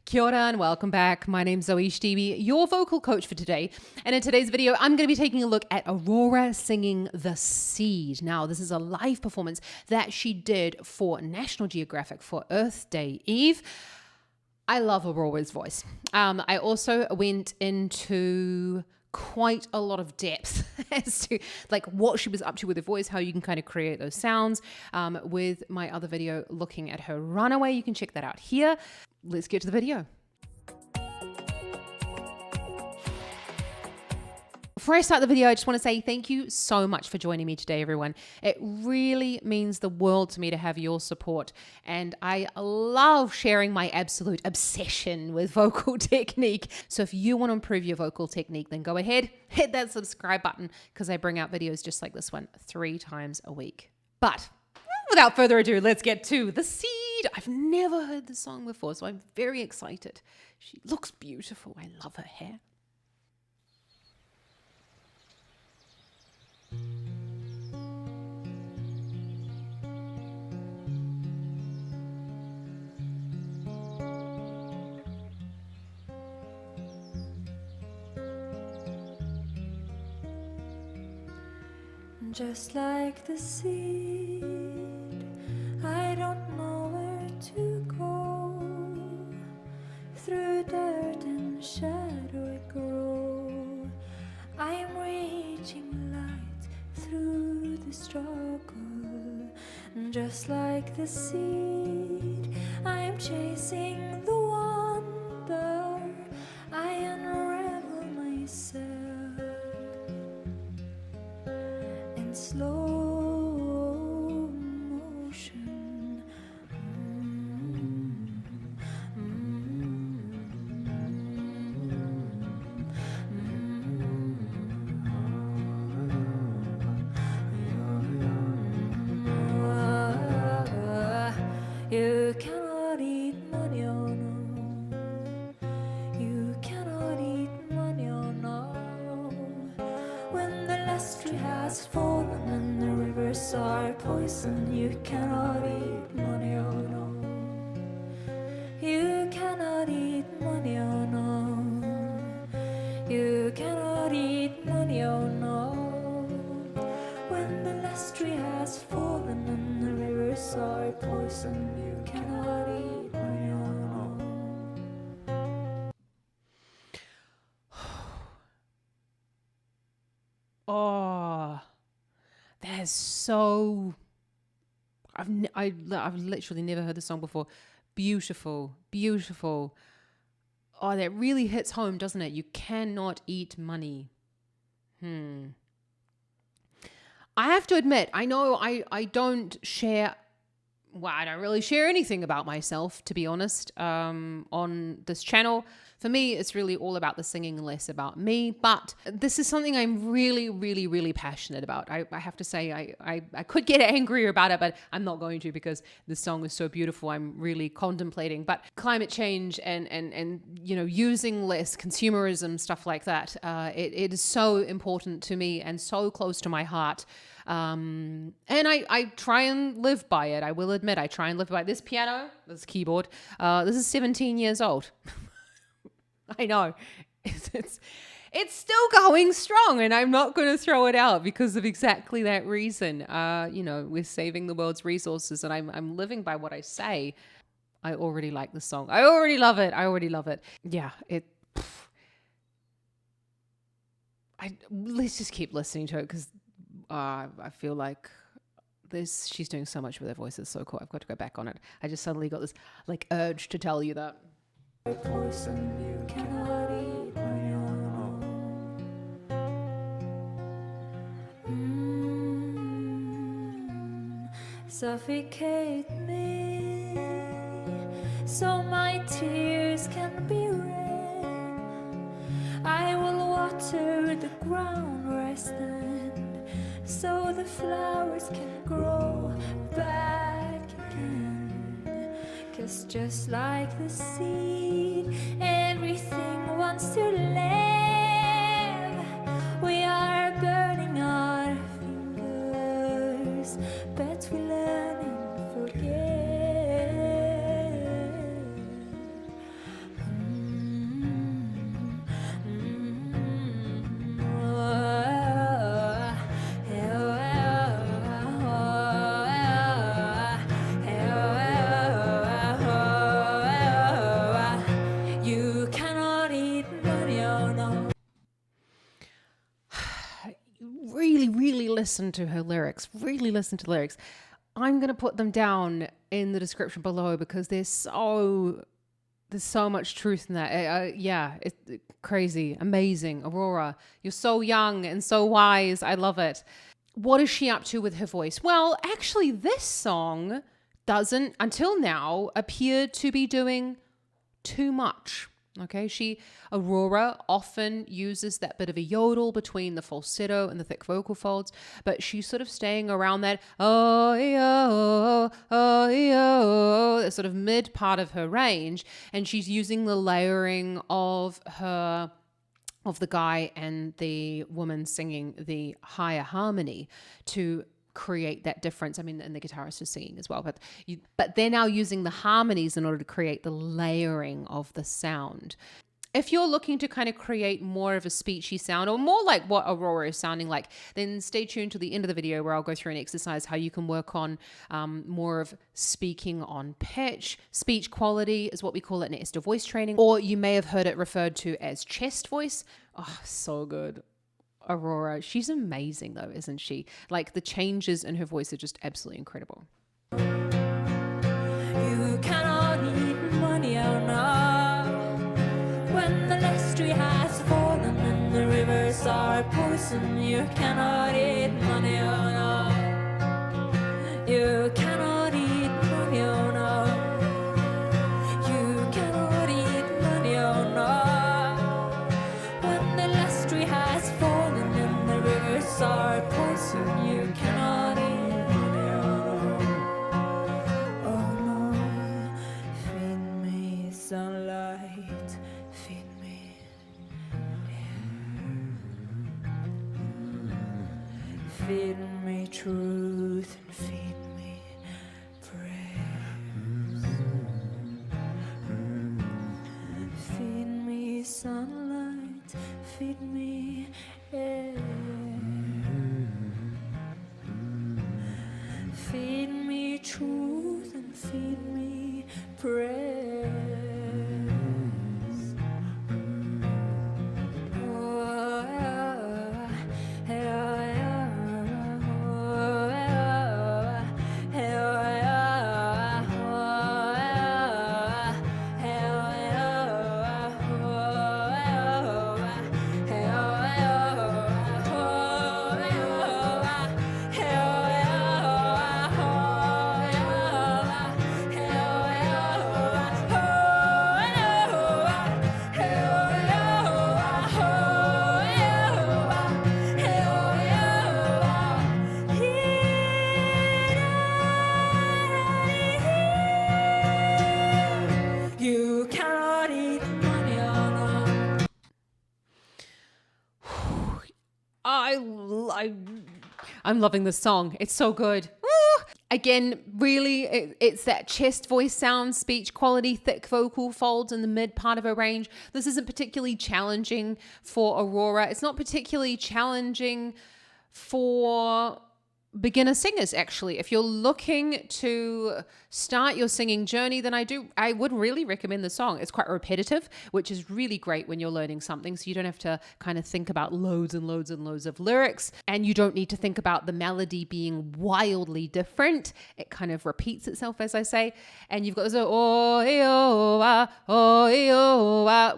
Kia ora and welcome back. My name's Zoe Stevie, your vocal coach for today. And in today's video, I'm going to be taking a look at Aurora singing The Seed. Now, this is a live performance that she did for National Geographic for Earth Day Eve. I love Aurora's voice. I also went into quite a lot of depth as to like what she was up to with her voice, how you can kind of create those sounds with my other video looking at her runaway. You can check that out here. Let's get to the video. Before I start the video, I just want to say thank you so much for joining me today, everyone. It really means the world to me to have your support. And I love sharing my absolute obsession with vocal technique. So if you want to improve your vocal technique, then go ahead, hit that subscribe button because I bring out videos just like this one 3 times a week. But without further ado, let's get to The Seed. I've never heard this song before, so I'm very excited. She looks beautiful. I love her hair. Just like the seed, I don't know where to go. Through dirt and shadow I grow. I'm reaching light through the struggle. Just like the seed, I'm chasing the wonder. I unravel myself. Slow motion. You cannot eat money, oh no. You cannot eat money, oh no. When the last tree has fallen and the rivers are poison, you cannot eat money, oh no. You cannot eat money, oh no. You cannot eat money, oh no. When the last tree has fallen and the rivers are poison, you cannot eat money, oh no. Oh, that's so... I've literally never heard this song before. Beautiful, beautiful. Oh, that really hits home, doesn't it? You cannot eat money. I have to admit, I know I don't share... Well, I don't really share anything about myself, to be honest, on this channel. For me, it's really all about the singing, less about me. But this is something I'm really, really, really passionate about. I have to say, I could get angrier about it, but I'm not going to because this song is so beautiful. I'm really contemplating. But climate change and you know, using less, consumerism, stuff like that, it is so important to me and so close to my heart. And I try and live by it. I will admit, I try and live by it. This piano, this keyboard, this is 17 years old. I know it's still going strong, and I'm not going to throw it out because of exactly that reason. You know, we're saving the world's resources, and I'm living by what I say. I already like the song. I already love it. I already love it. Yeah, let's just keep listening to it because I feel like she's doing so much with her voice. It's so cool. I've got to go back on it. I just suddenly got this like urge to tell you that. Poison, you cannot eat my own. Suffocate me, so my tears can be rain. I will water the ground where I stand, so the flowers can grow back again. 'Cause just like the seed, everything wants to live. We are burning our fingers, but we learn and forget. listen to her lyrics. Really listen to the lyrics. I'm going to put them down in the description below because there's so much truth in that. It's crazy, amazing. Aurora, you're so young and so wise. I love it. What is she up to with her voice? Well, actually, this song doesn't, until now, appear to be doing too much. Okay, Aurora often uses that bit of a yodel between the falsetto and the thick vocal folds, but she's sort of staying around that that sort of mid part of her range, and she's using the layering of the guy and the woman singing the higher harmony to create that difference. I mean, and the guitarist is singing as well, but they're now using the harmonies in order to create the layering of the sound. If you're looking to kind of create more of a speechy sound, or more like what Aurora is sounding like, then stay tuned to the end of the video where I'll go through an exercise how you can work on more of speaking on pitch. Speech quality is what we call it in Estill voice training, or you may have heard it referred to as chest voice. Oh, so good. Aurora, she's amazing though, isn't she? Like the changes in her voice are just absolutely incredible. You cannot eat money out now when the last tree has fallen and the rivers are poison. You cannot eat money out now. You cannot eat money out now. You cannot eat money out now when the last tree has fallen. Are poison, you cannot eat money out. Oh no, feed me sunlight, feed me air, feed me truth and feed me praise. Feed me sunlight, feed me air. Feed me truth and feed me praise. I'm loving this song. It's so good. Woo! Again, really, it's that chest voice sound, speech quality, thick vocal folds in the mid part of her range. This isn't particularly challenging for Aurora. It's not particularly challenging for beginner singers, actually. If you're looking to start your singing journey, then I would really recommend the song. It's quite repetitive, which is really great when you're learning something, so you don't have to kind of think about loads and loads and loads of lyrics, and you don't need to think about the melody being wildly different. It kind of repeats itself, as I say, and you've got this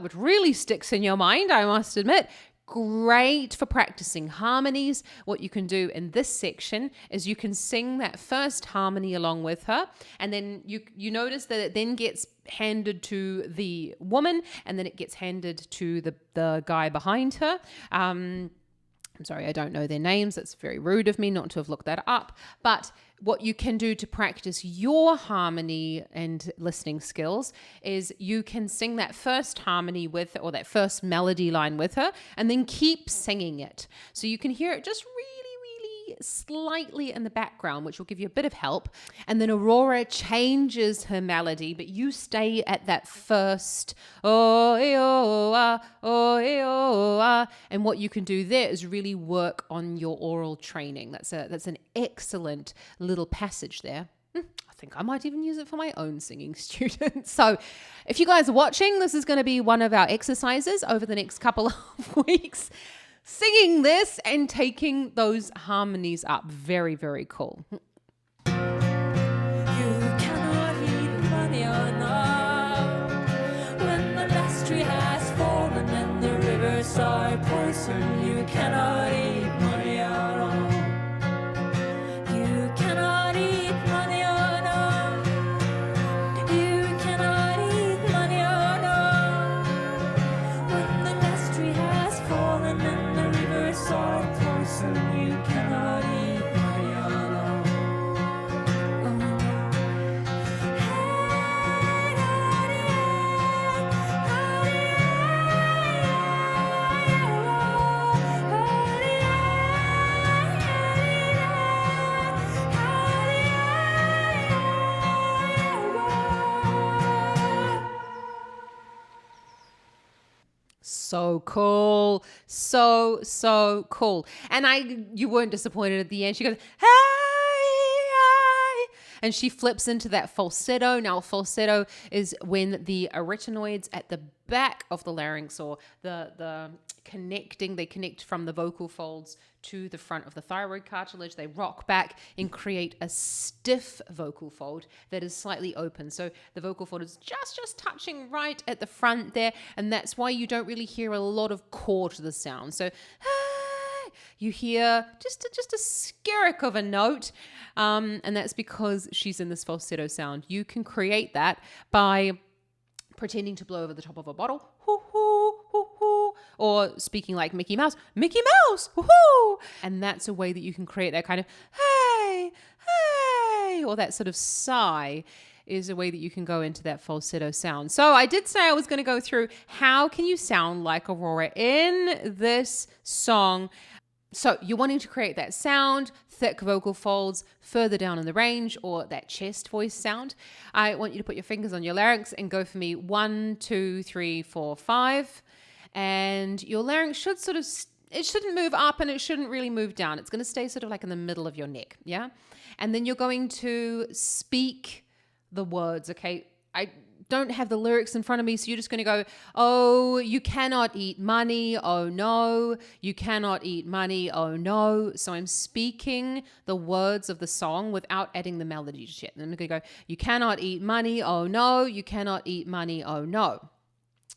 which really sticks in your mind, I must admit. Great for practicing harmonies. What you can do in this section is you can sing that first harmony along with her, and then you notice that it then gets handed to the woman, and then it gets handed to the guy behind her. I'm sorry, I don't know their names. It's very rude of me not to have looked that up. But what you can do to practice your harmony and listening skills is you can sing that first harmony with, or that first melody line with her, and then keep singing it. So you can hear it just really slightly in the background, which will give you a bit of help. And then Aurora changes her melody, but you stay at that first and what you can do there is really work on your oral training. That's an excellent little passage there. I think I might even use it for my own singing students. So if you guys are watching, this is going to be one of our exercises over the next couple of weeks. singing this and taking those harmonies up. Very, very cool. You cannot eat manana when the last tree has fallen and the rivers are poison. You cannot eat manana. You cannot eat manana. You cannot eat manana when the last tree has fallen and the rivers are poison. You cannot eat manana. So cool. So cool. And you weren't disappointed at the end. She goes, hey, hey. And she flips into that falsetto. Now, falsetto is when the arytenoids at the back of the larynx, or the they connect from the vocal folds to the front of the thyroid cartilage. They rock back and create a stiff vocal fold that is slightly open. So the vocal fold is just touching right at the front there, and that's why you don't really hear a lot of core to the sound. So you hear just a skerrick of a note, and that's because she's in this falsetto sound. You can create that by pretending to blow over the top of a bottle, hoo, hoo, hoo, hoo, or speaking like Mickey Mouse, Mickey Mouse, hoo, hoo. And that's a way that you can create that kind of hey, hey, or that sort of sigh is a way that you can go into that falsetto sound. So I did say I was going to go through how can you sound like Aurora in this song. So you're wanting to create that sound, thick vocal folds further down in the range, or that chest voice sound. I want you to put your fingers on your larynx and go for me 1, 2, 3, 4, 5. And your larynx should it shouldn't move up and it shouldn't really move down. It's going to stay sort of like in the middle of your neck. Yeah. And then you're going to speak the words. Okay. I don't have the lyrics in front of me, so you're just going to go, oh, you cannot eat money, oh no, you cannot eat money, oh no. So I'm speaking the words of the song without adding the melody just yet. And I'm going to go, you cannot eat money, oh no, you cannot eat money, oh no.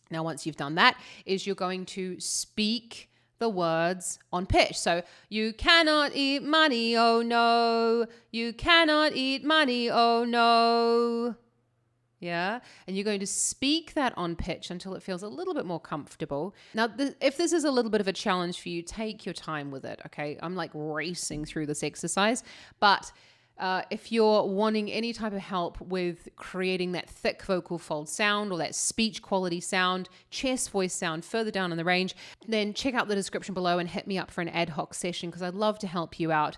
Now, once you've done that, you're going to speak the words on pitch. So you cannot eat money, oh no, you cannot eat money, oh no. Yeah. And you're going to speak that on pitch until it feels a little bit more comfortable. Now, if this is a little bit of a challenge for you, take your time with it. Okay. I'm like racing through this exercise, but if you're wanting any type of help with creating that thick vocal fold sound or that speech quality sound, chest voice sound further down in the range, then check out the description below and hit me up for an ad hoc session, because I'd love to help you out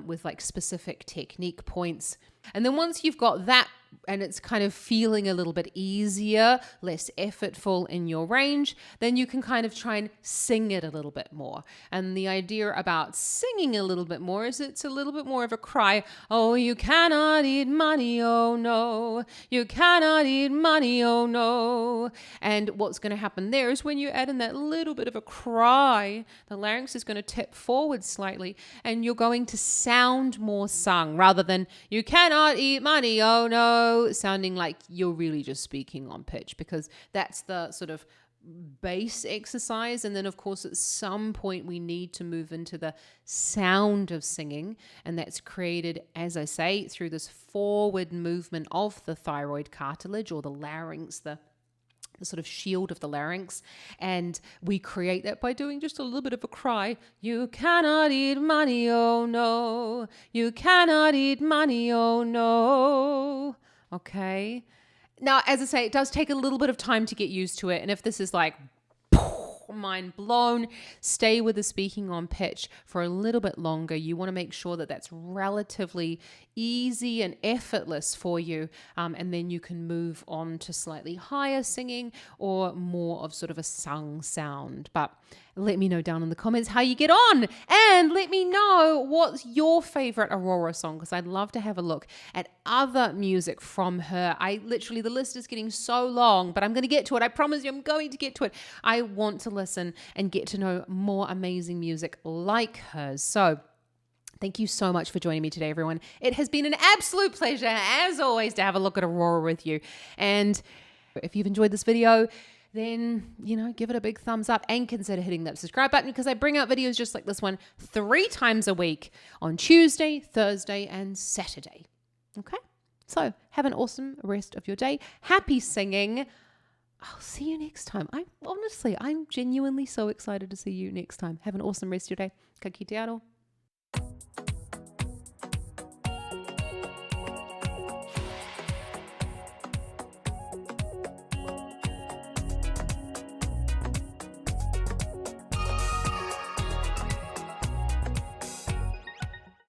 with like specific technique points. And then once you've got that and it's kind of feeling a little bit easier, less effortful in your range, then you can kind of try and sing it a little bit more. And the idea about singing a little bit more is it's a little bit more of a cry. Oh, you cannot eat money, oh no. You cannot eat money, oh no. And what's going to happen there is when you add in that little bit of a cry, the larynx is going to tip forward slightly and you're going to sound more sung rather than you cannot eat money, oh no, sounding like you're really just speaking on pitch, because that's the sort of base exercise. And then of course at some point we need to move into the sound of singing, and that's created, as I say, through this forward movement of the thyroid cartilage or the larynx, the sort of shield of the larynx. And we create that by doing just a little bit of a cry. You cannot eat money, oh no. You cannot eat money, oh no. Okay. Now, as I say, it does take a little bit of time to get used to it. And if this is like mind blown, stay with the speaking on pitch for a little bit longer. You want to make sure that that's relatively easy and effortless for you. And then you can move on to slightly higher singing or more of sort of a sung sound. But Let me know down in the comments how you get on, and let me know what's your favorite Aurora song, because I'd love to have a look at other music from her. The list is getting so long, but I'm going to get to it. I promise you I'm going to get to it. I want to listen and get to know more amazing music like hers. So thank you so much for joining me today, everyone. It has been an absolute pleasure, as always, to have a look at Aurora with you. And if you've enjoyed this video, then, give it a big thumbs up and consider hitting that subscribe button, because I bring out videos just like this one 3 times a week on Tuesday, Thursday, and Saturday. Okay? So have an awesome rest of your day. Happy singing. I'll see you next time. I'm genuinely so excited to see you next time. Have an awesome rest of your day. Ka kite aroha.